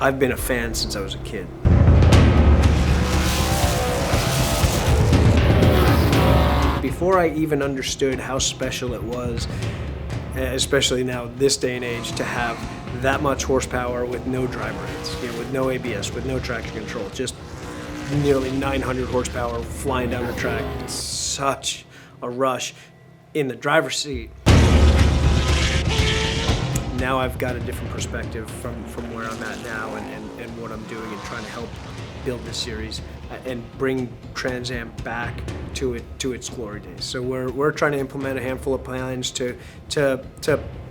I've been a fan since I was a kid. Before I even understood how special it was, especially now this day and age, to have that much horsepower with no driver aids, with no ABS, with no traction control, just nearly 900 horsepower flying down the track. It's such a rush in the driver's seat. Now I've got a different perspective from where I'm at now and what I'm doing and trying to help build this series and bring Trans Am back to its glory days. So we're trying to implement a handful of plans to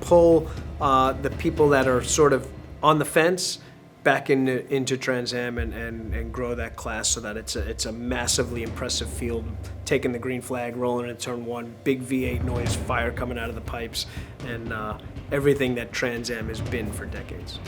pull the people that are sort of on the fence back into Trans Am and grow that class so that it's a massively impressive field, taking the green flag, rolling in turn one, big V8 noise, fire coming out of the pipes, and everything that Trans Am has been for decades.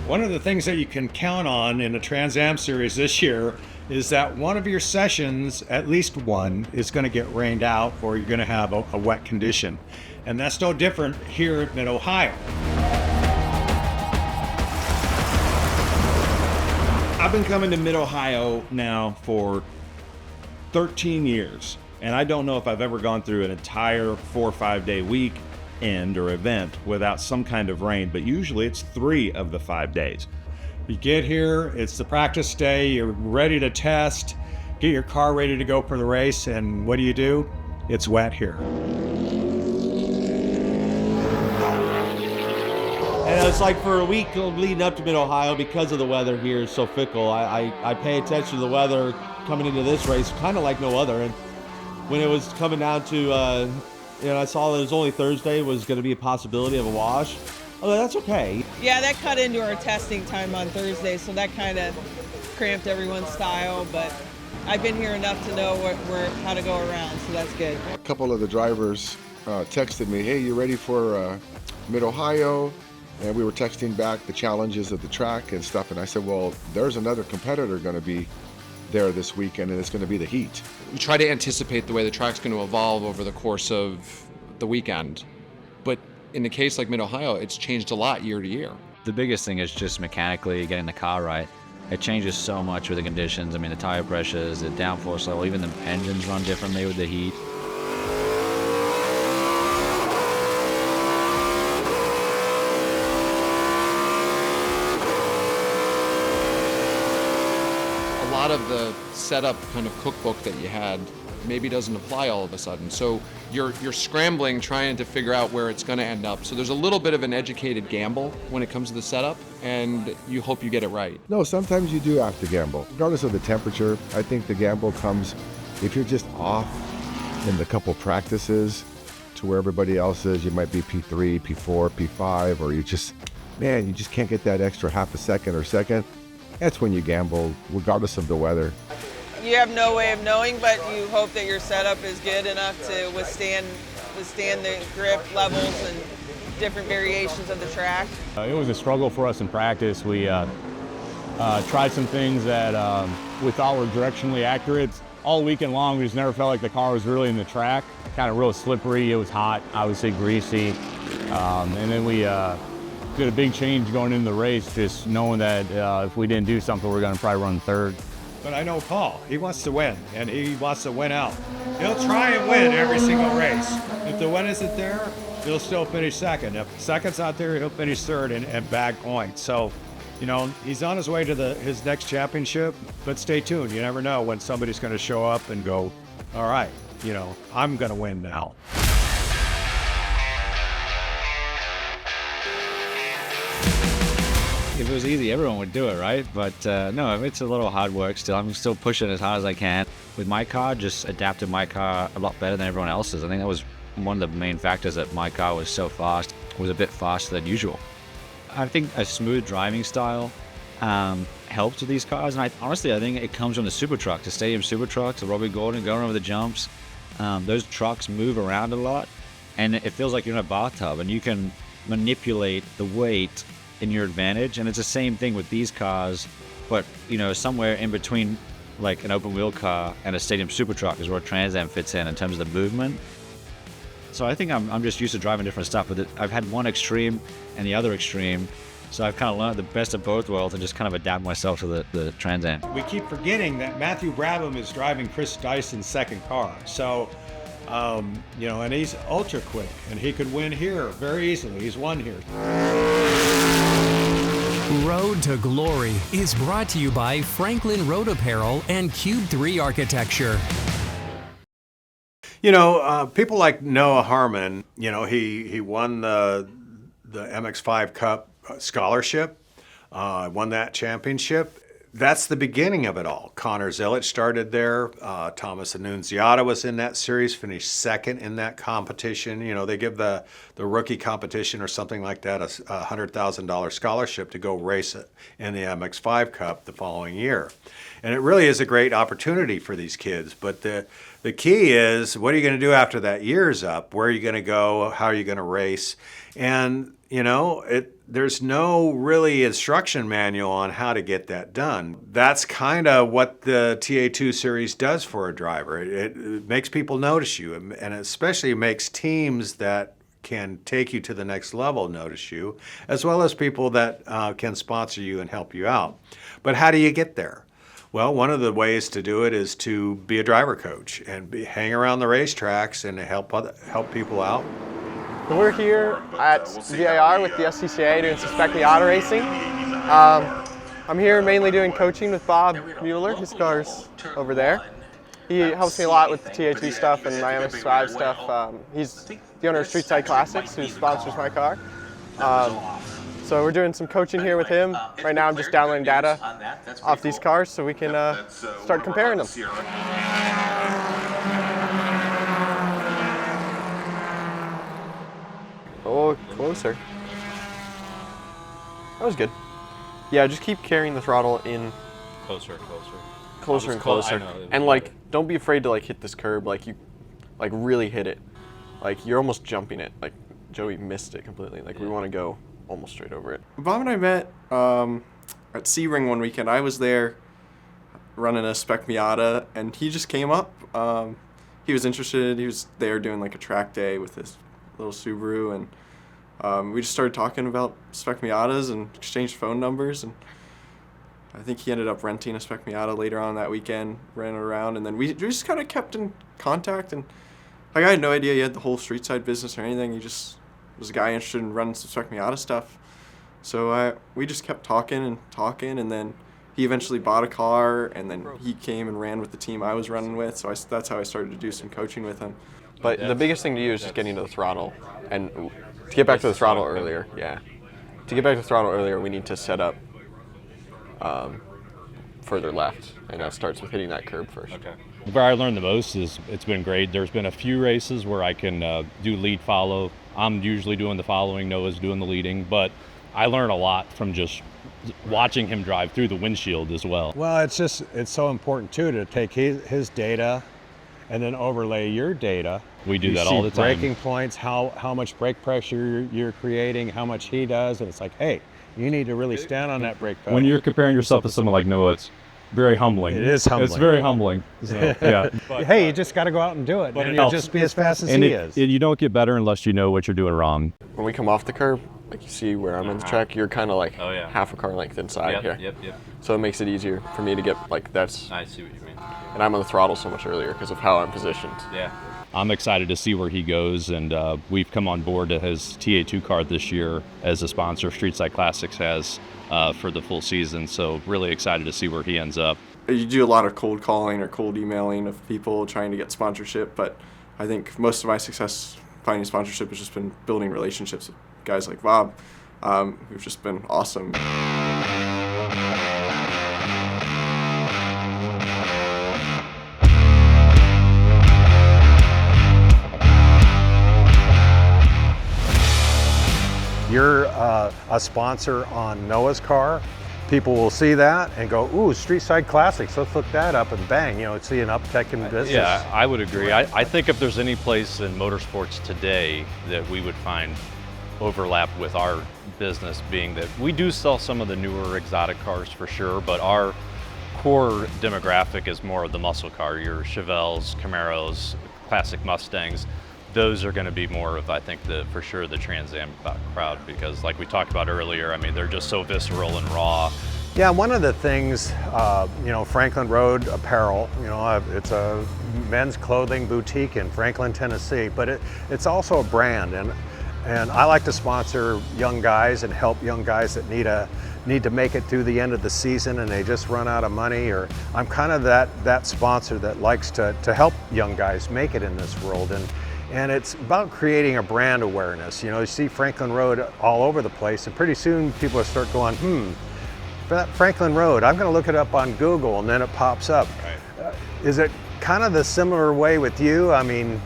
One of the things that you can count on in the Trans Am series this year is that one of your sessions, at least one, is going to get rained out or you're going to have a wet condition. And that's no different here at Mid-Ohio. I've been coming to Mid-Ohio now for 13 years, and I don't know if I've ever gone through an entire 4 or 5 day weekend or event without some kind of rain, but usually it's 3 of the 5 days. You get here, it's the practice day, you're ready to test, get your car ready to go for the race, and what do? It's wet here. And it's like for a week leading up to Mid-Ohio, because of the weather here is so fickle, I pay attention to the weather coming into this race kind of like no other. And when it was coming down to, I saw that it was only Thursday was going to be a possibility of a wash. Oh, that's okay. Yeah, that cut into our testing time on Thursday, so that kind of cramped everyone's style, but I've been here enough to know how to go around, so that's good. A couple of the drivers texted me, hey, you ready for Mid-Ohio? And we were texting back the challenges of the track and stuff, and I said, well, there's another competitor going to be there this weekend, and it's going to be the heat. We try to anticipate the way the track's going to evolve over the course of the weekend, but in a case like Mid-Ohio, it's changed a lot year to year. The biggest thing is just mechanically getting the car right. It changes so much with the conditions. I mean, the tire pressures, the downforce level, even the engines run differently with the heat. A lot of the setup kind of cookbook that you had maybe doesn't apply all of a sudden. So you're scrambling, trying to figure out where it's going to end up. So there's a little bit of an educated gamble when it comes to the setup, and you hope you get it right. No, sometimes you do have to gamble. Regardless of the temperature, I think the gamble comes if you're just off in the couple practices to where everybody else is. You might be P3, P4, P5, or you just can't get that extra half a second or second. That's when you gamble, regardless of the weather. You have no way of knowing, but you hope that your setup is good enough to withstand the grip levels and different variations of the track. It was a struggle for us in practice. We tried some things that we thought were directionally accurate. All weekend long, we just never felt like the car was really in the track. Kind of real slippery, it was hot, obviously greasy. And then we did a big change going into the race, just knowing that if we didn't do something, we're gonna probably run third. But I know Paul, he wants to win, and he wants to win out. He'll try and win every single race. If the win isn't there, he'll still finish second. If second's not there, he'll finish third and bag points. So, he's on his way to his next championship, but stay tuned. You never know when somebody's gonna show up and go, all right, I'm gonna win now. If it was easy, everyone would do it, right? But no, it's a little hard work still. I'm still pushing as hard as I can. With my car, just adapted my car a lot better than everyone else's. I think that was one of the main factors that my car was so fast, was a bit faster than usual. I think a smooth driving style helps with these cars, and I think it comes from the super truck, the stadium super trucks, the Robbie Gordon going over the jumps. Those trucks move around a lot, and it feels like you're in a bathtub, and you can manipulate the weight in your advantage. And it's the same thing with these cars, but somewhere in between like an open wheel car and a stadium super truck is where a Trans Am fits in terms of the movement. So I think I'm just used to driving different stuff, but I've had one extreme and the other extreme, so I've kind of learned the best of both worlds and just kind of adapt myself to the Trans Am. We keep forgetting that Matthew Brabham is driving Chris Dyson's second car. So, and he's ultra quick, and he could win here very easily. He's won here. Road to Glory is brought to you by Franklin Road Apparel and Cube 3 Architecture. People like Noah Harmon, he won the MX5 Cup scholarship, won that championship. That's the beginning of it all. Connor Zilic started there. Thomas Annunziata was in that series, finished second in that competition. They give the rookie competition or something like that a $100,000 scholarship to go race it in the MX5 Cup the following year. And it really is a great opportunity for these kids. But the key is, what are you going to do after that year's up? Where are you going to go? How are you going to race? And, there's no really instruction manual on how to get that done. That's kind of what the TA2 series does for a driver. It makes people notice you, and especially makes teams that can take you to the next level notice you, as well as people that can sponsor you and help you out. But how do you get there? Well, one of the ways to do it is to be a driver coach and hang around the racetracks and help people out. We're here at VIR with the SCCA doing Suspect Miata racing. I'm here mainly doing coaching with Bob Mueller. His car's over there. He helps me a lot with the TA2 stuff and my MX5 stuff. He's the owner of Street Side Classics, who sponsors my car. So we're doing some coaching here with him. Right now I'm just downloading data off these cars so we can start comparing them. Oh, closer. That was good. Yeah, just keep carrying the throttle in. Closer and closer. And don't be afraid to hit this curb. You really hit it. You're almost jumping it. Joey missed it completely. We want to go almost straight over it. Bob and I met at Sebring one weekend. I was there running a Spec Miata, and he just came up. He was interested. He was there doing a track day with his little Subaru, and we just started talking about Spec Miatas and exchanged phone numbers, and I think he ended up renting a Spec Miata later on that weekend, ran it around, and then we just kind of kept in contact. And I had no idea he had the whole street side business or anything. He just was a guy interested in running some Spec Miata stuff. So we just kept talking, and then he eventually bought a car, and then he came and ran with the team I was running with. So that's how I started to do some coaching with him. But the biggest thing to do is just getting to the throttle, and to get back to the throttle earlier. Yeah, to get back to the throttle earlier, we need to set up further left, and that starts with hitting that curb first. Okay. Where I learned the most is it's been great. There's been a few races where I can do lead follow. I'm usually doing the following, Noah's doing the leading, but I learn a lot from just watching him drive through the windshield as well. Well, it's so important too to take his data and then overlay your data. We do that all the time. Braking points, how much brake pressure you're creating, how much he does, and it's hey, you need to really stand on that brake pedal. When you're comparing yourself to someone like Noah, it's very humbling. It is humbling. It's very humbling. So, yeah. Hey, you just got to go out and do it, and you'll just be as fast as he is. You don't get better unless you know what you're doing wrong. When we come off the curb, you see where I'm in the track, you're kind of half a car length inside here. Yep. So it makes it easier for me to get that's. I see what you mean. And I'm on the throttle so much earlier because of how I'm positioned. Yeah. I'm excited to see where he goes, and we've come on board to his TA2 car this year as a sponsor Street Side Classics has for the full season. So really excited to see where he ends up. You do a lot of cold calling or cold emailing of people trying to get sponsorship, but I think most of my success finding sponsorship has just been building relationships with guys like Bob, who've just been awesome. a sponsor on Noah's car, people will see that and go, ooh, Street Side Classics, let's look that up, and bang, see an uptick in business. Yeah, I would agree. I think if there's any place in motorsports today that we would find overlap with our business, being that we do sell some of the newer exotic cars for sure, but our core demographic is more of the muscle car, your Chevelles, Camaros, classic Mustangs. Those are going to be more of, I think, for sure the Trans Am crowd, because like we talked about earlier, I mean, they're just so visceral and raw. Yeah, one of the things, Franklin Road Apparel, it's a men's clothing boutique in Franklin, Tennessee, but it's also a brand, and I like to sponsor young guys and help young guys that need to make it through the end of the season and they just run out of money, or I'm kind of that sponsor that likes to help young guys make it in this world. And it's about creating a brand awareness. You see Franklin Road all over the place, and pretty soon people will start going, Franklin Road, I'm going to look it up on Google, and then it pops up. Right. Is it kind of the similar way with you? I mean,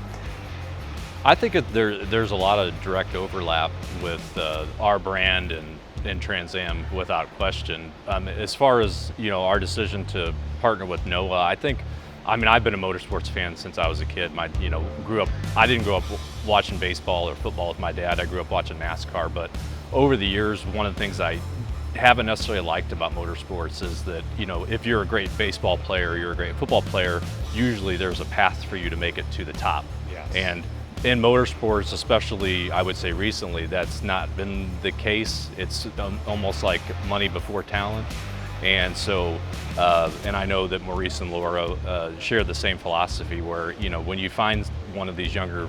I think there's a lot of direct overlap with our brand and Trans Am without question. As far as our decision to partner with Noah, I've been a motorsports fan since I was a kid. I didn't grow up watching baseball or football with my dad. I grew up watching NASCAR, but over the years, one of the things I haven't necessarily liked about motorsports is that, if you're a great baseball player, you're a great football player, usually there's a path for you to make it to the top. Yes. And in motorsports, especially, I would say recently, that's not been the case. It's almost like money before talent. And so, and I know that Maurice and Laura share the same philosophy where, when you find one of these younger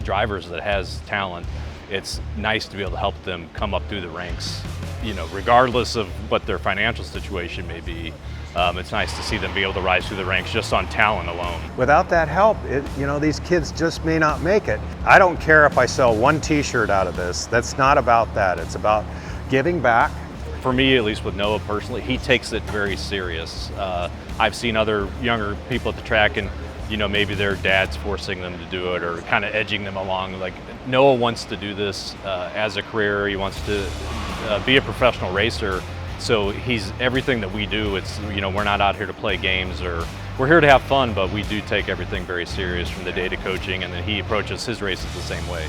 drivers that has talent, it's nice to be able to help them come up through the ranks, regardless of what their financial situation may be. It's nice to see them be able to rise through the ranks just on talent alone. Without that help, these kids just may not make it. I don't care if I sell one t-shirt out of this. That's not about that. It's about giving back. For me, at least with Noah personally, he takes it very serious. I've seen other younger people at the track and, maybe their dad's forcing them to do it or kind of edging them along. Like, Noah wants to do this as a career. He wants to be a professional racer. So everything that we do, it's, we're not out here to play games, or we're here to have fun, but we do take everything very serious from the data coaching, and then he approaches his races the same way.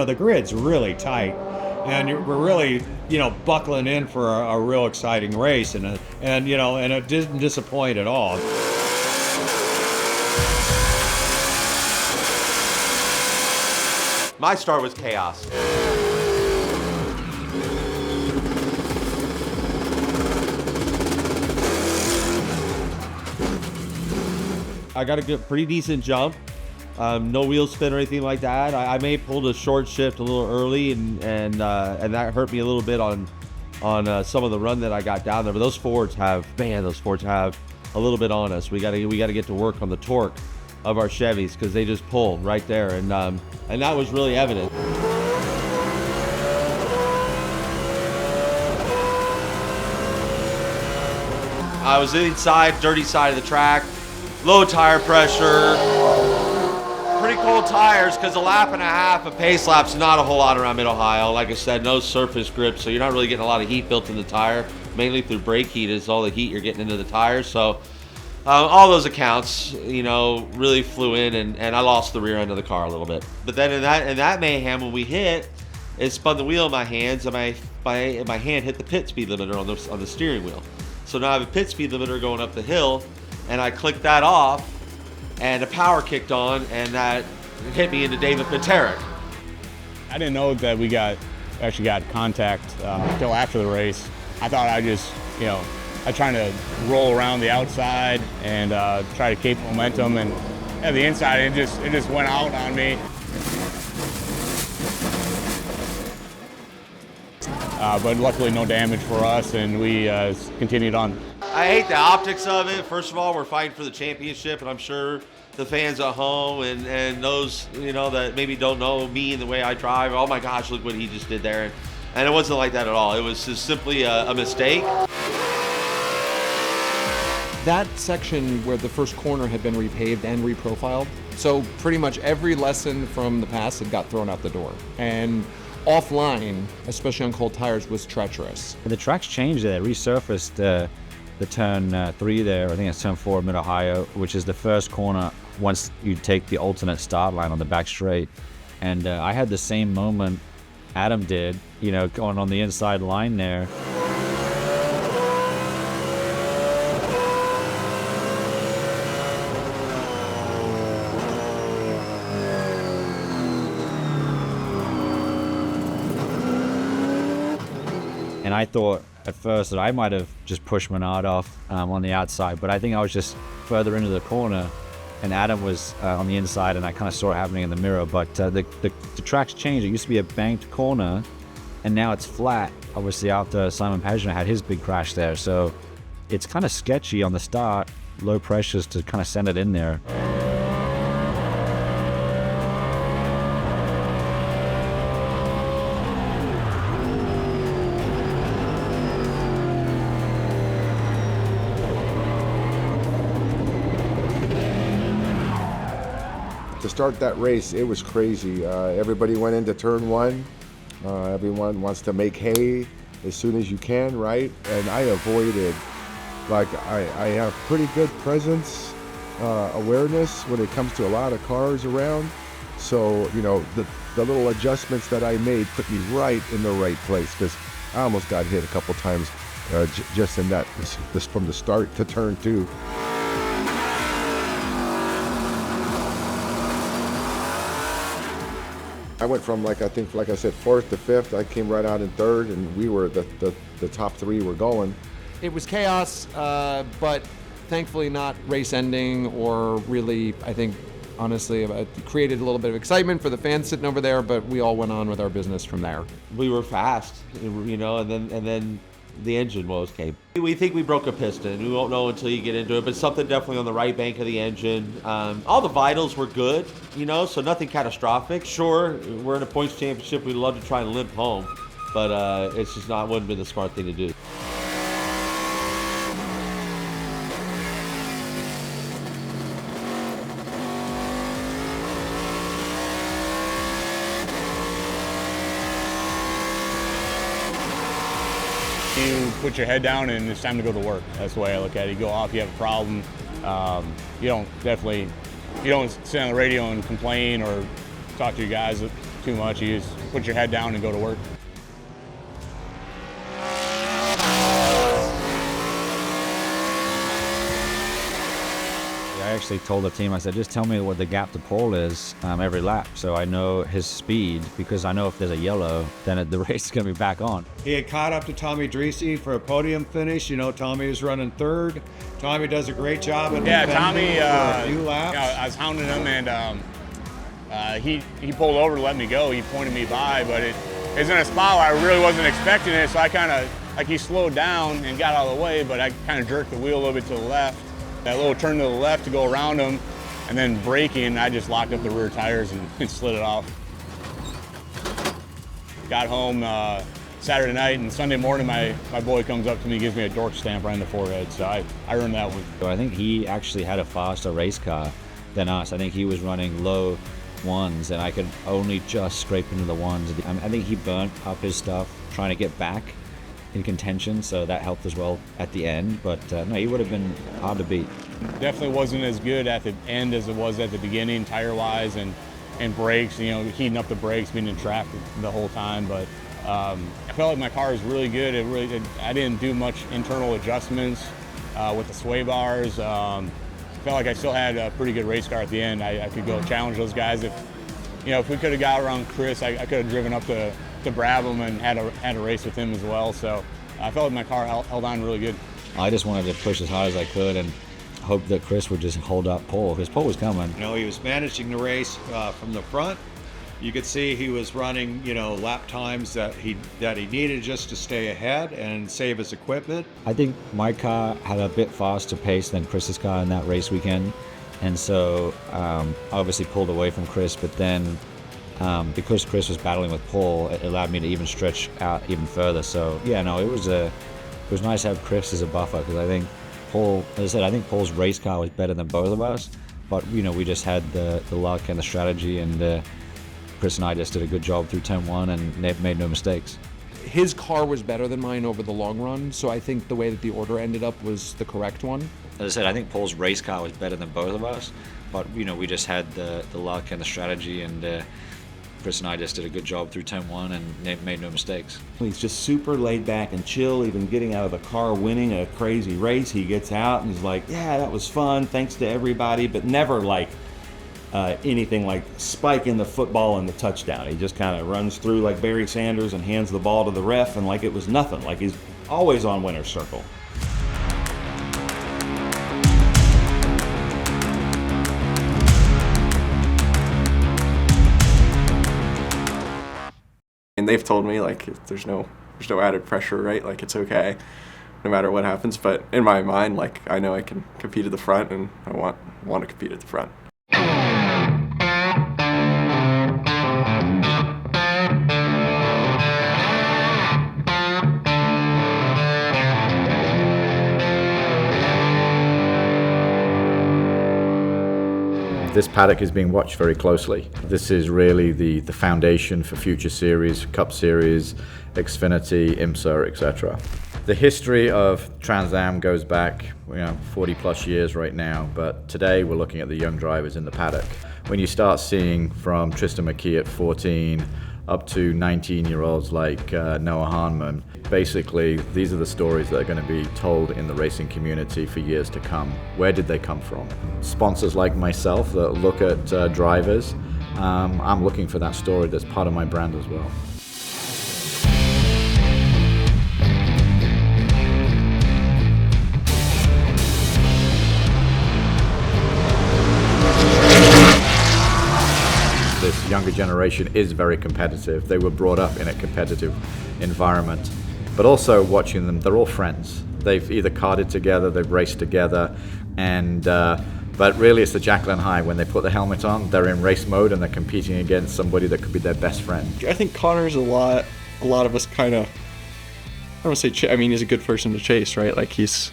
The grid's really tight, and we're really, buckling in for a real exciting race, and it didn't disappoint at all. My start was chaos. I got a pretty decent jump. No wheel spin or anything like that. I may have pulled a short shift a little early, and that hurt me a little bit on some of the run that I got down there. But those Fords have a little bit on us. We got to get to work on the torque of our Chevys, because they just pull right there, and that was really evident. I was inside, dirty side of the track, low tire pressure. Pretty cold tires, because a lap and a half of pace lap's not a whole lot around Mid-Ohio. Like I said, no surface grip, so you're not really getting a lot of heat built in the tire. Mainly through brake heat is all the heat you're getting into the tires. So all those accounts, really flew in, and I lost the rear end of the car a little bit. But then in that mayhem, when we hit, it spun the wheel in my hands, and my hand hit the pit speed limiter on the steering wheel. So now I have a pit speed limiter going up the hill, and I clicked that off, and the power kicked on, and that hit me into David Paterick. I didn't know that we actually got contact until after the race. I thought I trying to roll around the outside and try to keep momentum, and at the inside it just went out on me. But luckily no damage for us, and we continued on. I hate the optics of it. First of all, we're fighting for the championship, and I'm sure the fans at home and those that maybe don't know me and the way I drive, oh my gosh, look what he just did there. And it wasn't like that at all. It was just simply a mistake. That section where the first corner had been repaved and reprofiled, so pretty much every lesson from the past had got thrown out the door. And offline, especially on cold tires, was treacherous. The track's changed there, resurfaced the turn 3 there, I think it's turn 4 Mid-Ohio, which is the first corner once you take the alternate start line on the back straight. And I had the same moment Adam did, going on the inside line there. And I thought at first that I might have just pushed Menard off on the outside, but I think I was just further into the corner and Adam was on the inside, and I kind of saw it happening in the mirror. But the track's changed. It used to be a banked corner, and now it's flat, obviously after Simon Pagenaud had his big crash there. So it's kind of sketchy on the start, low pressures to kind of send it in there. To start that race, it was crazy. Everybody went into turn 1. Everyone wants to make hay as soon as you can, right? And I avoided, I have pretty good presence, awareness when it comes to a lot of cars around. So, the little adjustments that I made put me right in the right place, because I almost got hit a couple times just in that, this from the start to turn 2. I went from like I said, 4th to 5th. I came right out in 3rd, and we were the top 3 were going. It was chaos, but thankfully not race-ending, or really, I think, honestly, it created a little bit of excitement for the fans sitting over there. But we all went on with our business from there. We were fast, and then the engine woes came. We think we broke a piston. We won't know until you get into it, but something definitely on the right bank of the engine. All the vitals were good, so nothing catastrophic. Sure, we're in a points championship. We'd love to try and limp home, but it's just wouldn't be the smart thing to do. You put your head down and it's time to go to work. That's the way I look at it. You go off, you have a problem. You don't sit on the radio and complain or talk to your guys too much. You just put your head down and go to work. I actually told the team, I said, just tell me what the gap to Paul is every lap, so I know his speed, because I know if there's a yellow, then the race is going to be back on. He had caught up to Tommy Dreese for a podium finish. Tommy was running 3rd. Tommy does a great job at Tommy, for a few laps. I was hounding him, and he pulled over to let me go. He pointed me by, but it was in a spot where I really wasn't expecting it, so I kind of, he slowed down and got out of the way, but I kind of jerked the wheel a little bit to the left. That little turn to the left to go around him, and then braking, I just locked up the rear tires and slid it off. Got home Saturday night, and Sunday morning my boy comes up to me and gives me a dork stamp right in the forehead, so I earned that one. So I think he actually had a faster race car than us. I think he was running low 1s, and I could only just scrape into the 1s. I think he burnt up his stuff trying to get back in contention, so that helped as well at the end. But no, he would have been hard to beat. Definitely wasn't as good at the end as it was at the beginning, tire-wise and brakes. Heating up the brakes, being in traffic the whole time. But I felt like my car was really good. I didn't do much internal adjustments with the sway bars. Felt like I still had a pretty good race car at the end. I could go challenge those guys. If we could have got around Chris, I could have driven up to Brabham and had a race with him as well. So I felt like my car held on really good. I just wanted to push as hard as I could and hope that Chris would just hold up Paul, because Paul was coming. He was managing the race from the front. You could see he was running, lap times that he needed just to stay ahead and save his equipment. I think my car had a bit faster pace than Chris's car in that race weekend, and so obviously pulled away from Chris, but then Because Chris was battling with Paul, it allowed me to even stretch out even further. So yeah, no, it was nice to have Chris as a buffer, because I think Paul, as I said, I think Paul's race car was better than both of us, but we just had the luck and the strategy, and Chris and I just did a good job through turn 1 and made no mistakes. His car was better than mine over the long run, so I think the way that the order ended up was the correct one. As I said, I think Paul's race car was better than both of us, but we just had the luck and the strategy, and Chris and I just did a good job through turn 1 and made no mistakes. He's just super laid back and chill, even getting out of the car, winning a crazy race. He gets out and he's like, yeah, that was fun, thanks to everybody, but never like anything like spiking the football and the touchdown. He just kind of runs through like Barry Sanders and hands the ball to the ref, and like it was nothing, like he's always on winner's circle. And they've told me, like, there's no added pressure, right? Like, it's okay no matter what happens. But in my mind, like, I know I can compete at the front, and I want to compete at the front. This paddock is being watched very closely. This is really the foundation for future series, Cup Series, Xfinity, IMSA, etc. The history of Trans Am goes back 40 plus years right now, but today we're looking at the young drivers in the paddock. When you start seeing from Tristan McKee at 14 up to 19-year-olds like Noah Harmon, basically these are the stories that are going to be told in the racing community for years to come. Where did they come from? Sponsors like myself that look at drivers, I'm looking for that story. That's part of my brand as well. This younger generation is very competitive. They were brought up in a competitive environment, but also watching them, they're all friends. They've either karted together, they've raced together, and but really it's the Jacqueline High. When they put the helmet on, they're in race mode and they're competing against somebody that could be their best friend. I think Connor's a lot of us kind of, I don't want to say, I mean, he's a good person to chase, right? Like he's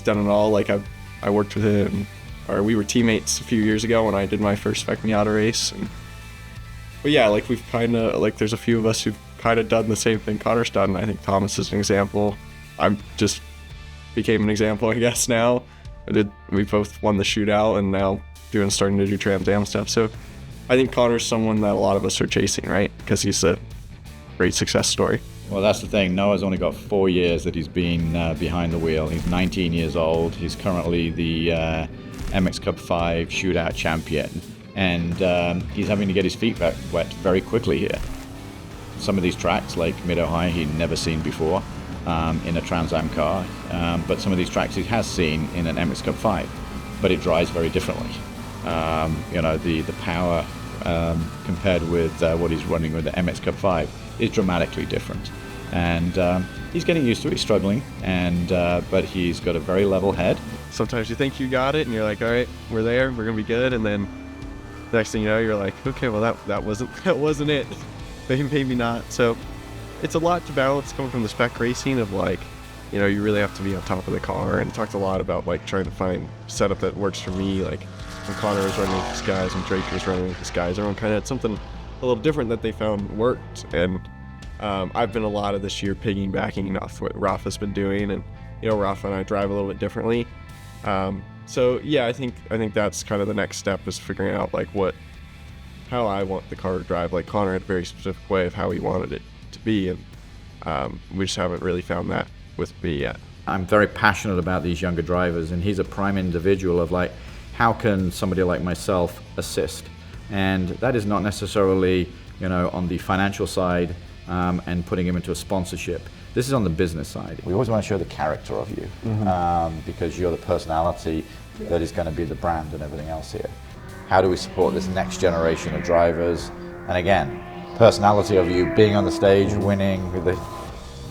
done it all. Like I worked with him, or we were teammates a few years ago when I did my first Spec Miata race. But yeah, like we've kind of, like there's a few of us who've kind of done the same thing Connor's done. I think Thomas is an example. I'm just became an example, I guess, now. We both won the shootout and now starting to do Trans Am stuff. So I think Connor's someone that a lot of us are chasing, right? Because he's a great success story. Well, that's the thing. Noah's only got 4 years that he's been behind the wheel. He's 19 years old. He's currently the MX Cup 5 shootout champion. And he's having to get his feet wet very quickly here. Some of these tracks, like Mid-Ohio, he'd never seen before in a Trans Am car, but some of these tracks he has seen in an MX Cup 5, but it drives very differently. The power compared with what he's running with the MX Cup 5 is dramatically different. And he's getting used to it, he's struggling, but he's got a very level head. Sometimes you think you got it and you're like, all right, we're there, we're gonna be good, and then the next thing you know, you're like, okay, well that wasn't it. Maybe not. So it's a lot to balance coming from the spec racing of like, you really have to be on top of the car, and talked a lot about like trying to find setup that works for me. Like when Connor was running with these guys and Drake was running with these guys, everyone kind of had something a little different that they found worked. And I've been a lot of this year piggybacking off what Rafa's been doing, and Rafa and I drive a little bit differently. So yeah, I think that's kind of the next step, is figuring out like how I want the car to drive. Like Connor had a very specific way of how he wanted it to be, and we just haven't really found that with me yet. I'm very passionate about these younger drivers, and he's a prime individual of like, how can somebody like myself assist? And that is not necessarily, on the financial side and putting him into a sponsorship. This is on the business side. We always want to show the character of you, because you're the personality that is going to be the brand and everything else here. How do we support this next generation of drivers? And again, personality of you being on the stage, winning with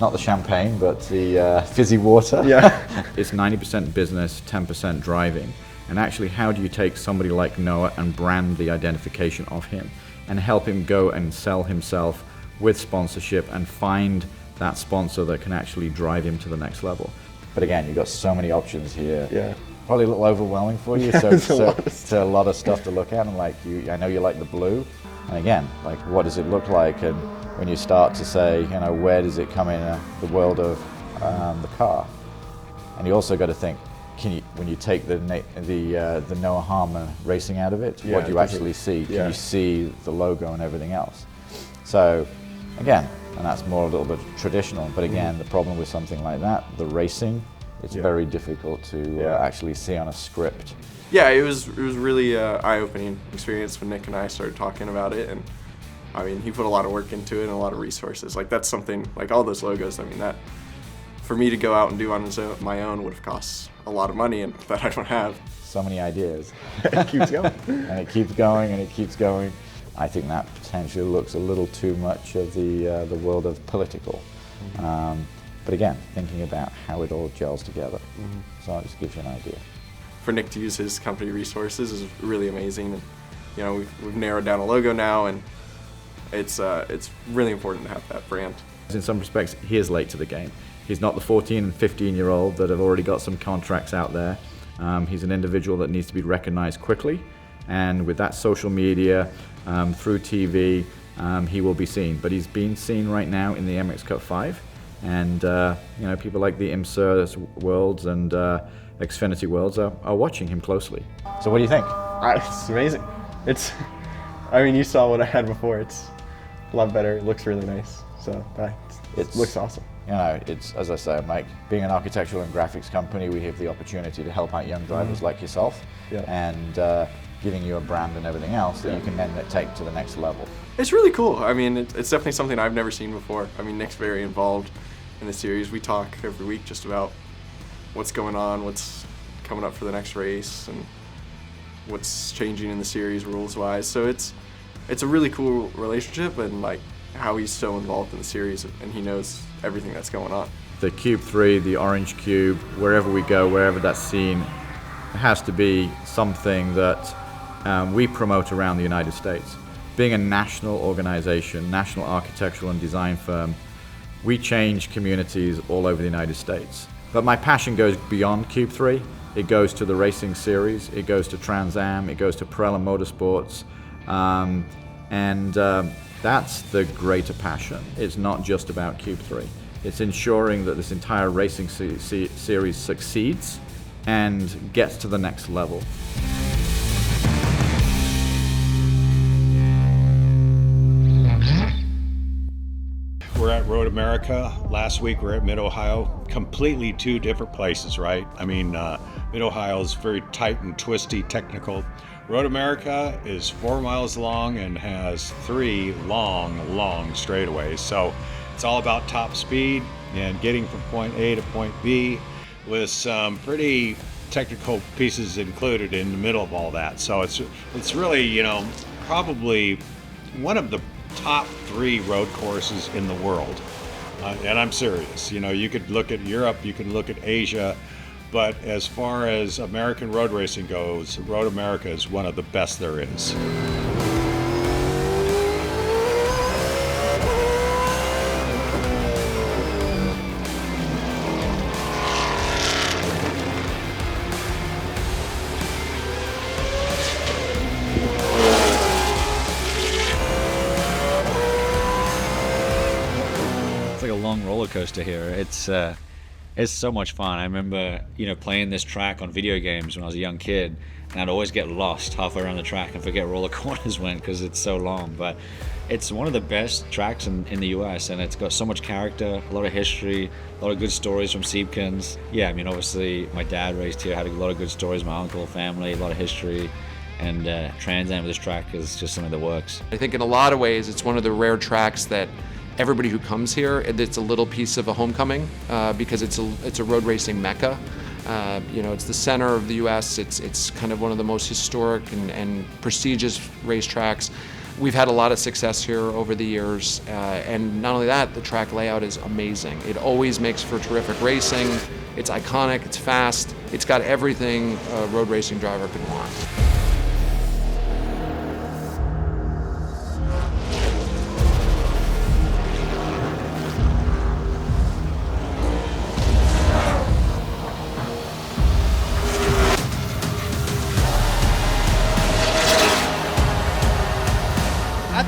not the champagne, but the fizzy water. Yeah. It's 90% business, 10% driving. And actually, how do you take somebody like Noah and brand the identification of him? and help him go and sell himself with sponsorship and find that sponsor that can actually drive him to the next level. But again, you've got so many options here. Yeah. Probably a little overwhelming for you. So it's a lot of stuff to look at. And like I know you like the blue. And again, like what does it look like? And when you start to say, where does it come in the world of the car? And you also got to think, when you take the Noah Harmon racing out of it, what do you actually see? Can you see the logo and everything else? So again, and that's more a little bit traditional, but again, the problem with something like that, the racing, it's very difficult to actually see on a script. Yeah, it was really an eye-opening experience when Nick and I started talking about it, and I mean, he put a lot of work into it and a lot of resources. Like that's something, like all those logos, I mean, that for me to go out and do on my own would have cost a lot of money, and that I don't have. So many ideas. It keeps going. And it keeps going and it keeps going. I think that potentially looks a little too much of the world of political. But again, thinking about how it all gels together. So it just gives you an idea. For Nick to use his company resources is really amazing. And we've narrowed down a logo now, and it's really important to have that brand. In some respects, he is late to the game. He's not the 14 and 15-year-old that have already got some contracts out there. He's an individual that needs to be recognized quickly, and with that social media, through TV, he will be seen. But he's being seen right now in the MX Cup 5, and people like the IMSA Worlds and Xfinity Worlds are watching him closely. So what do you think? It's amazing. I mean, you saw what I had before. It's a lot better. It looks really nice. So it looks awesome. It's, as I say, Mike, being an architectural and graphics company, we have the opportunity to help out young drivers like yourself, and giving you a brand and everything else that you can then take to the next level. It's really cool. I mean, it's definitely something I've never seen before. I mean, Nick's very involved in the series. We talk every week just about what's going on, what's coming up for the next race, and what's changing in the series rules-wise. So it's a really cool relationship, and like how he's so involved in the series, and he knows everything that's going on. The Cube 3, the orange cube, wherever we go, wherever that's seen, has to be something that we promote around the United States. Being a national organization, national architectural and design firm, we change communities all over the United States. But my passion goes beyond Cube 3. It goes to the racing series, it goes to Trans Am, it goes to Pirelli Motorsports, and that's the greater passion. It's not just about Cube 3. It's ensuring that this entire racing series succeeds and gets to the next level. We're at Road America. Last week we're at Mid-Ohio. Completely two different places, right? I mean, Mid-Ohio is very tight and twisty, technical. Road America is 4 miles long and has 3 long straightaways. So it's all about top speed and getting from point A to point B with some pretty technical pieces included in the middle of all that. So it's really, probably one of the top 3 road courses in the world. And I'm serious. You could look at Europe, you can look at Asia, but as far as American road racing goes, Road America is one of the best there is. It's like a long roller coaster here. It's so much fun. I remember, playing this track on video games when I was a young kid, and I'd always get lost halfway around the track and forget where all the corners went because it's so long. But it's one of the best tracks in the US, and it's got so much character, a lot of history, a lot of good stories from Siebkens. Yeah, I mean, obviously my dad raced here, had a lot of good stories, my uncle, family, a lot of history. And Trans Am, this track is just something that works. I think in a lot of ways it's one of the rare tracks that everybody who comes here, it's a little piece of a homecoming because it's a road racing mecca. It's the center of the U.S. It's kind of one of the most historic and prestigious racetracks. We've had a lot of success here over the years, and not only that, the track layout is amazing. It always makes for terrific racing. It's iconic, it's fast, it's got everything a road racing driver could want.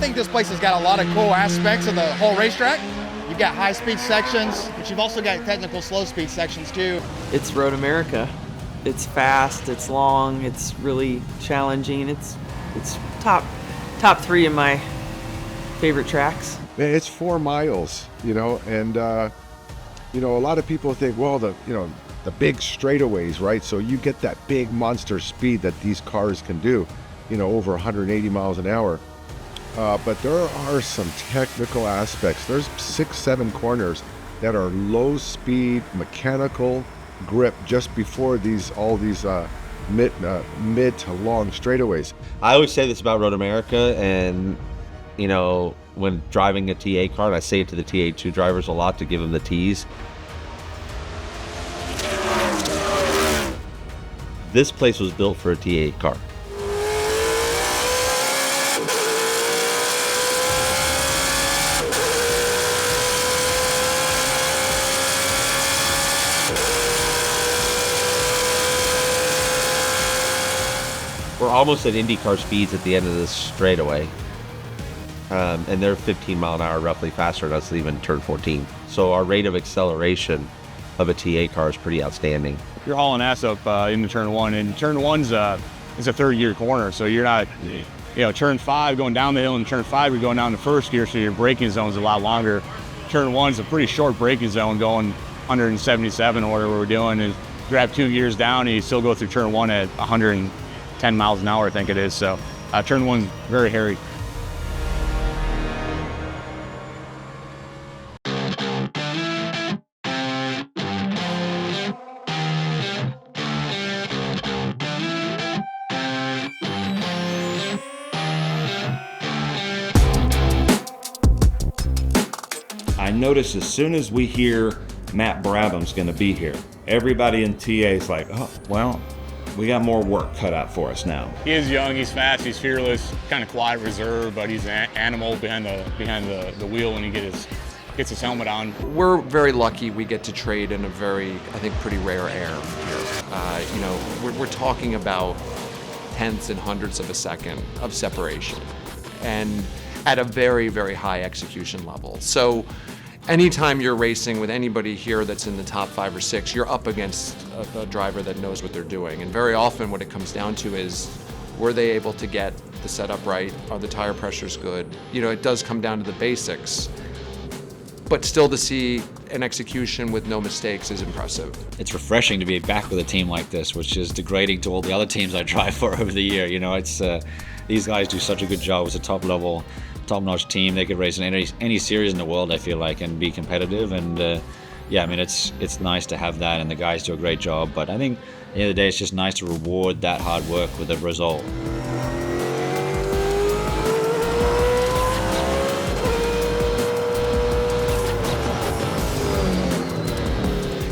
think this place has got a lot of cool aspects of the whole racetrack. You've got high-speed sections, but you've also got technical slow-speed sections too. It's Road America. It's fast, it's long, it's really challenging. It's top 3 of my favorite tracks. Man, it's 4 miles, you know, and you know, a lot of people think, well, the big straightaways, right? So you get that big monster speed that these cars can do, you know, over 180 miles an hour. But there are some technical aspects. There's 6-7 corners that are low speed mechanical grip just before all these mid to long straightaways. I always say this about Road America, and you know, when driving a TA car, and I say it to the TA2 drivers a lot to give them the tease. This place was built for a TA car. We're almost at IndyCar speeds at the end of this straightaway. And they're 15 mile an hour roughly faster than us leaving turn 14. So our rate of acceleration of a TA car is pretty outstanding. You're hauling ass up into turn 1, and turn 1's is a 3rd-gear corner, so you're not, you know, turn 5 going down the hill, and turn 5 you're going down the 1st gear, so your braking zone's a lot longer. Turn 1's a pretty short braking zone, going 177 or whatever we're doing, and grab 2 gears down, and you still go through turn 1 at 110 miles an hour, I think it is. So turn 1's very hairy. I notice as soon as we hear Matt Brabham's going to be here, everybody in TA is like, oh, well, we got more work cut out for us now. He is young, he's fast, he's fearless, kind of quiet, reserved, but he's an animal behind the wheel when he gets his helmet on. We're very lucky we get to trade in a very, I think, pretty rare air here. You know, we're talking about tenths and hundredths of a second of separation, and at a very, very high execution level. So anytime you're racing with anybody here that's in the top 5 or 6, you're up against a driver that knows what they're doing. And very often what it comes down to is, were they able to get the setup right? Are the tire pressures good? You know, it does come down to the basics. But still to see an execution with no mistakes is impressive. It's refreshing to be back with a team like this, which is degrading to all the other teams I drive for over the year. You know, it's these guys do such a good job. It's a top-level, top-notch team. They could race in any series in the world, I feel like, and be competitive. And yeah, I mean, it's nice to have that, and the guys do a great job. But I think at the end of the day, it's just nice to reward that hard work with a result.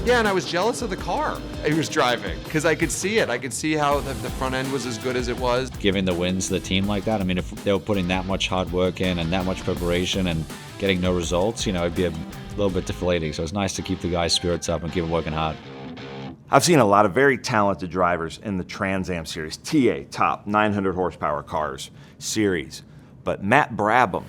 Yeah, and I was jealous of the car he was driving because I could see it. I could see how the front end was as good as it was. Giving the wins to the team like that, I mean, if they were putting that much hard work in and that much preparation and getting no results, you know, it'd be a little bit deflating. So it's nice to keep the guys' spirits up and keep them working hard. I've seen a lot of very talented drivers in the Trans Am Series, TA, top 900 horsepower cars series. But Matt Brabham,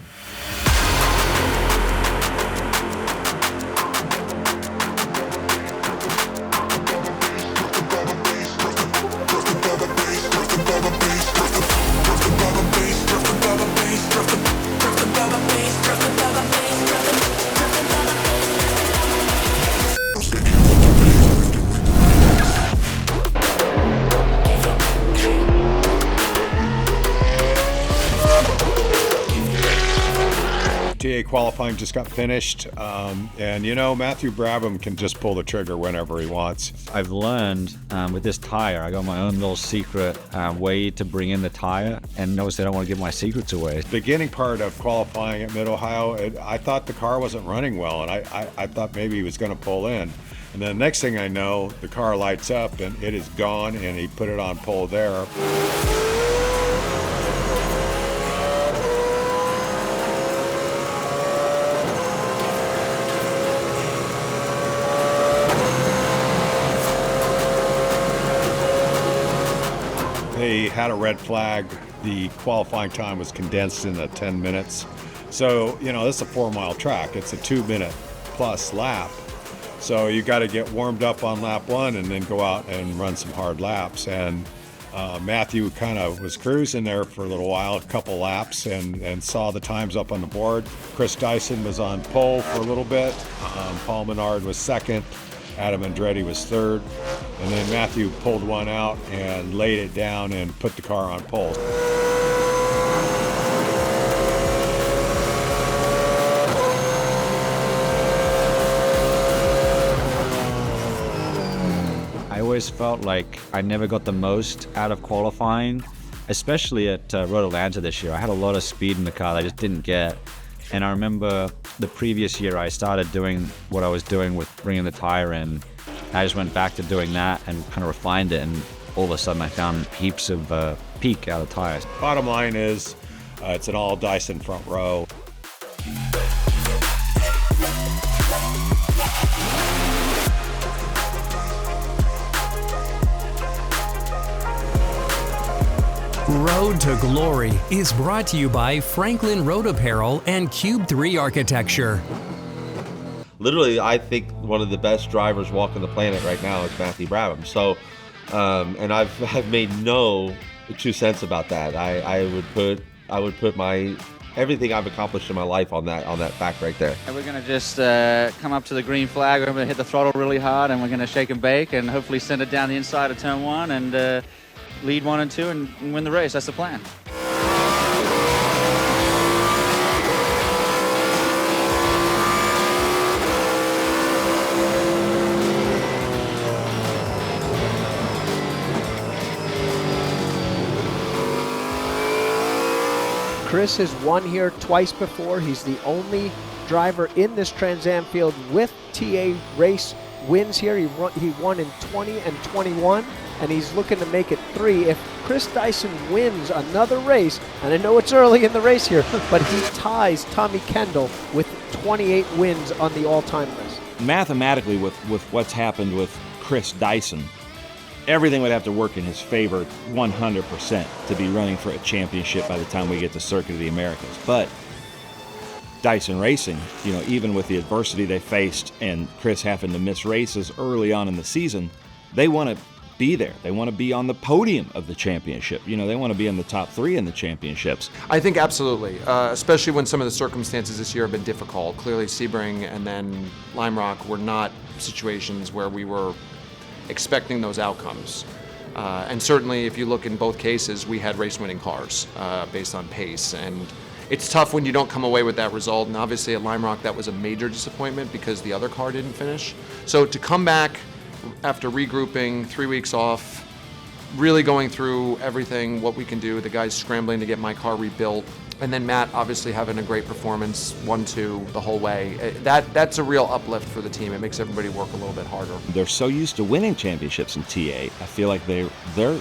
TA qualifying just got finished, and you know, Matthew Brabham can just pull the trigger whenever he wants. I've learned with this tire, I got my own little secret way to bring in the tire, and obviously I don't want to give my secrets away. Beginning part of qualifying at Mid-Ohio, I thought the car wasn't running well, and I thought maybe he was going to pull in. And then the next thing I know, the car lights up and it is gone, and he put it on pole there. they had a red flag. The qualifying time was condensed into 10 minutes. So, this is a 4-mile track. It's a 2-minute plus lap. So you got to get warmed up on lap 1 and then go out and run some hard laps. And Matthew kind of was cruising there for a little while, a couple laps, and saw the times up on the board. Chris Dyson was on pole for a little bit. Paul Menard was second. Adam Andretti was third. And then Matthew pulled one out and laid it down and put the car on pole. I always felt like I never got the most out of qualifying, especially at Road Atlanta this year. I had a lot of speed in the car that I just didn't get. And I remember the previous year I started doing what I was doing with bringing the tire in. I just went back to doing that and kind of refined it, and all of a sudden I found heaps of peak out of tires. Bottom line is, it's an all Dyson front row. Road to Glory is brought to you by Franklin Road Apparel and Cube 3 Architecture. Literally, I think one of the best drivers walking the planet right now is Matthew Brabham. So, and I've made no 2 cents about that. I would put my everything I've accomplished in my life on that fact right there. And we're going to just come up to the green flag. We're going to hit the throttle really hard, and we're going to shake and bake, and hopefully send it down the inside of turn 1 and lead 1 and 2 and win the race. That's the plan. Chris has won here twice before. He's the only driver in this Trans Am field with TA race wins here. He won in 20 and 21, and he's looking to make it 3. If Chris Dyson wins another race, and I know it's early in the race here, but he ties Tommy Kendall with 28 wins on the all-time list. Mathematically, with what's happened with Chris Dyson, everything would have to work in his favor 100% to be running for a championship by the time we get to Circuit of the Americas. But Dyson Racing, even with the adversity they faced and Chris having to miss races early on in the season, they want to be there. They want to be on the podium of the championship. They want to be in the top 3 in the championships. I think absolutely, especially when some of the circumstances this year have been difficult. Clearly, Sebring and then Lime Rock were not situations where we were expecting those outcomes. And certainly, if you look in both cases, we had race-winning cars based on pace. And it's tough when you don't come away with that result. And obviously, at Lime Rock, that was a major disappointment because the other car didn't finish. So to come back after regrouping, 3 weeks off, really going through everything, what we can do, the guys scrambling to get my car rebuilt, and then Matt obviously having a great performance, 1-2 the whole way. That's a real uplift for the team. It makes everybody work a little bit harder. They're so used to winning championships in TA. I feel like they're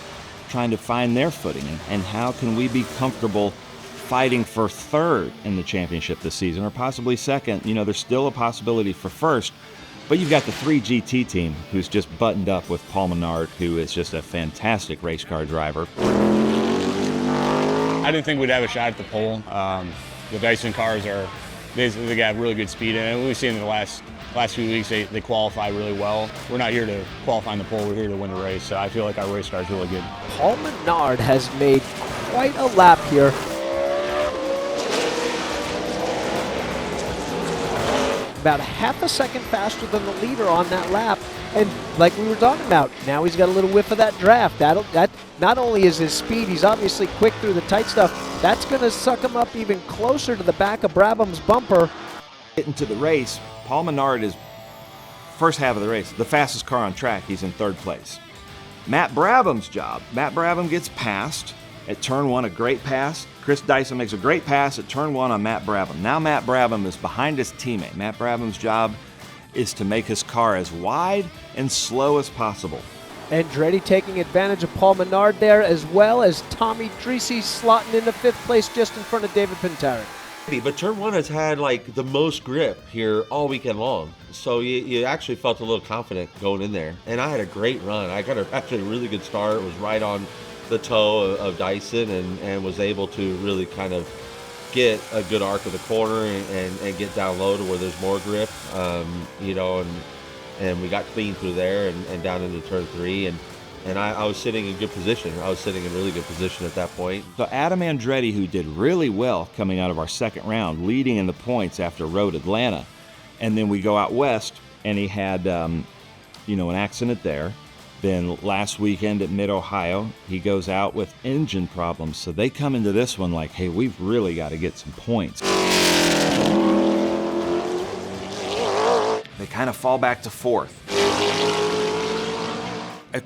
trying to find their footing, and how can we be comfortable fighting for 3rd in the championship this season, or possibly 2nd. There's still a possibility for 1st. But you've got the 3GT team who's just buttoned up with Paul Menard, who is just a fantastic race car driver. I didn't think we'd have a shot at the pole. The Dyson cars they got really good speed in it. We've seen in the last few weeks they qualify really well. We're not here to qualify in the pole, we're here to win the race. So I feel like our race car is really good. Paul Menard has made quite a lap here. About half a second faster than the leader on that lap. And like we were talking about, now he's got a little whiff of that draft. That not only is his speed, he's obviously quick through the tight stuff. That's going to suck him up even closer to the back of Brabham's bumper. Getting to the race, Paul Menard is, first half of the race, the fastest car on track. He's in 3rd place. Matt Brabham's job. Matt Brabham gets passed at turn 1, a great pass. Chris Dyson makes a great pass at turn 1 on Matt Brabham. Now Matt Brabham is behind his teammate. Matt Brabham's job is to make his car as wide and slow as possible. Andretti taking advantage of Paul Menard there, as well as Tommy Dreese slotting into 5th place just in front of David Pintaric. But turn 1 has had like the most grip here all weekend long. So you actually felt a little confident going in there. And I had a great run. I got actually a really good start. It was right on the toe of Dyson and was able to really kind of get a good arc of the corner and get down low to where there's more grip, you know, and we got clean through there and down into turn 3, and I was sitting in good position. I was sitting in really good position at that point. So Adam Andretti, who did really well coming out of our second round, leading in the points after Road Atlanta, and then we go out west, and he had, you know, an accident there. Then last weekend at Mid-Ohio, he goes out with engine problems. So they come into this one like, hey, we've really got to get some points. They kind of fall back to fourth.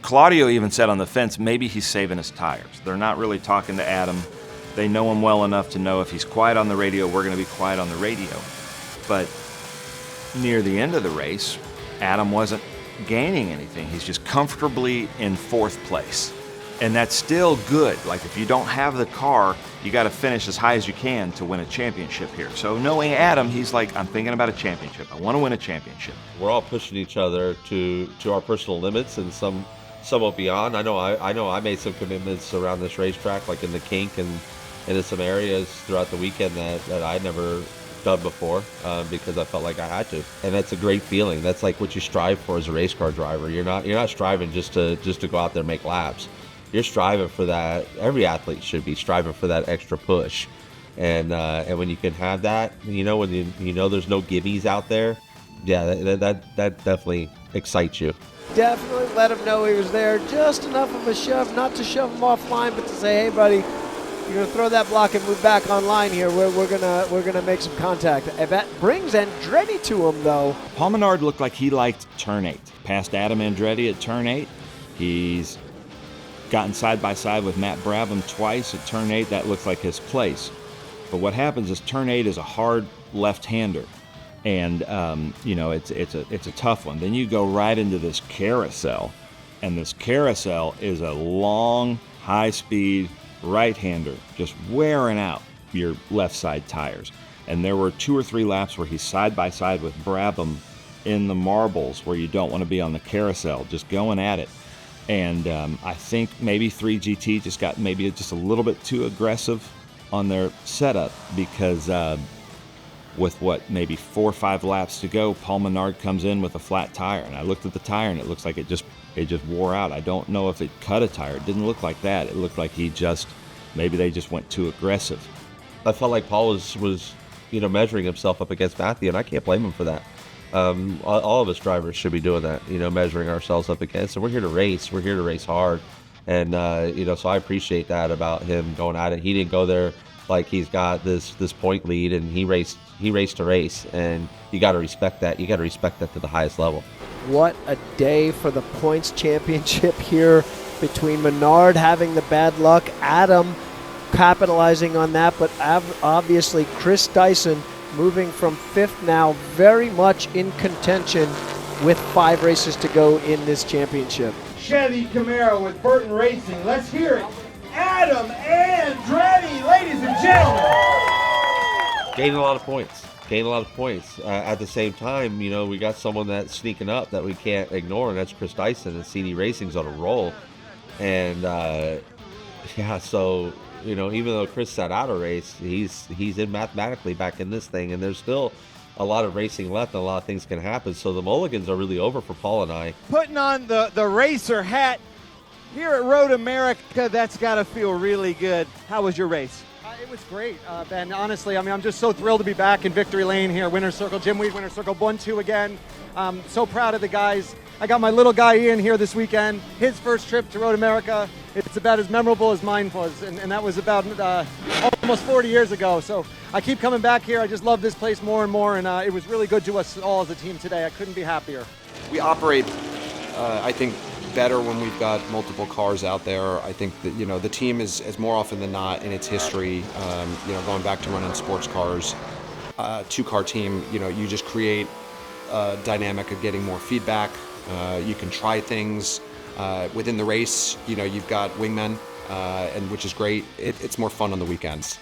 Claudio even said on the fence, maybe he's saving his tires. They're not really talking to Adam. They know him well enough to know if he's quiet on the radio, we're going to be quiet on the radio. But near the end of the race, Adam wasn't gaining anything. He's just comfortably in fourth place. And that's still good. Like, if you don't have the car, you got to finish as high as you can to win a championship here. So knowing Adam, he's like, I'm thinking about a championship. I want to win a championship. We're all pushing each other to our personal limits and somewhat beyond. I know I made some commitments around this racetrack, like in the kink and in some areas throughout the weekend that I'd never done before, because I felt like I had to, and that's a great feeling. That's like what you strive for as a race car driver. You're not striving just to go out there and make laps. You're striving for that. Every athlete should be striving for that extra push, and when you can have that, you know, when you know there's no gimmies out there, yeah, that definitely excites you. Definitely let him know he was there. Just enough of a shove, not to shove him offline, but to say, hey, buddy, you're gonna throw that block and move back online here. We're gonna make some contact. That brings Andretti to him though. Paul Menard looked like he liked turn 8. Passed Adam Andretti at turn 8. He's gotten side by side with Matt Brabham twice at turn 8. That looks like his place. But what happens is turn 8 is a hard left-hander, and you know, it's a tough one. Then you go right into this carousel, and this carousel is a long, high-speed right-hander, just wearing out your left side tires. And there were 2 or 3 laps where he's side by side with Brabham in the marbles, where you don't want to be on the carousel, just going at it. And I think maybe 3GT just got maybe just a little bit too aggressive on their setup, because with maybe 4 or 5 laps to go, Paul Menard comes in with a flat tire, and I looked at the tire and it looks like it just wore out. I don't know if it cut a tire. It didn't look like that. It looked like maybe they just went too aggressive. I felt like Paul was you know, measuring himself up against Matthew, and I can't blame him for that. All of us drivers should be doing that, you know, measuring ourselves up against. And we're here to race. We're here to race hard. And, you know, so I appreciate that about him going at it. He didn't go there like he's got this point lead, and he raced to race. And you got to respect that. You got to respect that to the highest level. What a day for the points championship here, between Menard having the bad luck, Adam capitalizing on that, but obviously Chris Dyson moving from 5th now, very much in contention with 5 races to go in this championship. Chevy Camaro with Burton Racing. Let's hear it. Adam Andretti, ladies and gentlemen. Gained a lot of points. At the same time, you know, we got someone that's sneaking up that we can't ignore, and that's Chris Dyson, and CD Racing's on a roll. And, yeah, so, you know, even though Chris sat out a race, he's in mathematically back in this thing, and there's still a lot of racing left, and a lot of things can happen. So the mulligans are really over for Paul and I. Putting on the racer hat here at Road America, that's got to feel really good. How was your race? It was great, Ben. Honestly, I mean, I'm just so thrilled to be back in victory lane here. Winner's Circle, Jim Weed, Winner's Circle, 1-2 again. So proud of the guys. I got my little guy Ian here this weekend. His first trip to Road America. It's about as memorable as mine was, and that was about almost 40 years ago. So I keep coming back here. I just love this place more and more, and it was really good to us all as a team today. I couldn't be happier. We operate, I think, better when we've got multiple cars out there. I think that, you know, the team is more often than not in its history, you know, going back to running sports cars, 2-car team, you know, you just create a dynamic of getting more feedback. You can try things within the race. You know, you've got wingmen, and which is great. It's more fun on the weekends.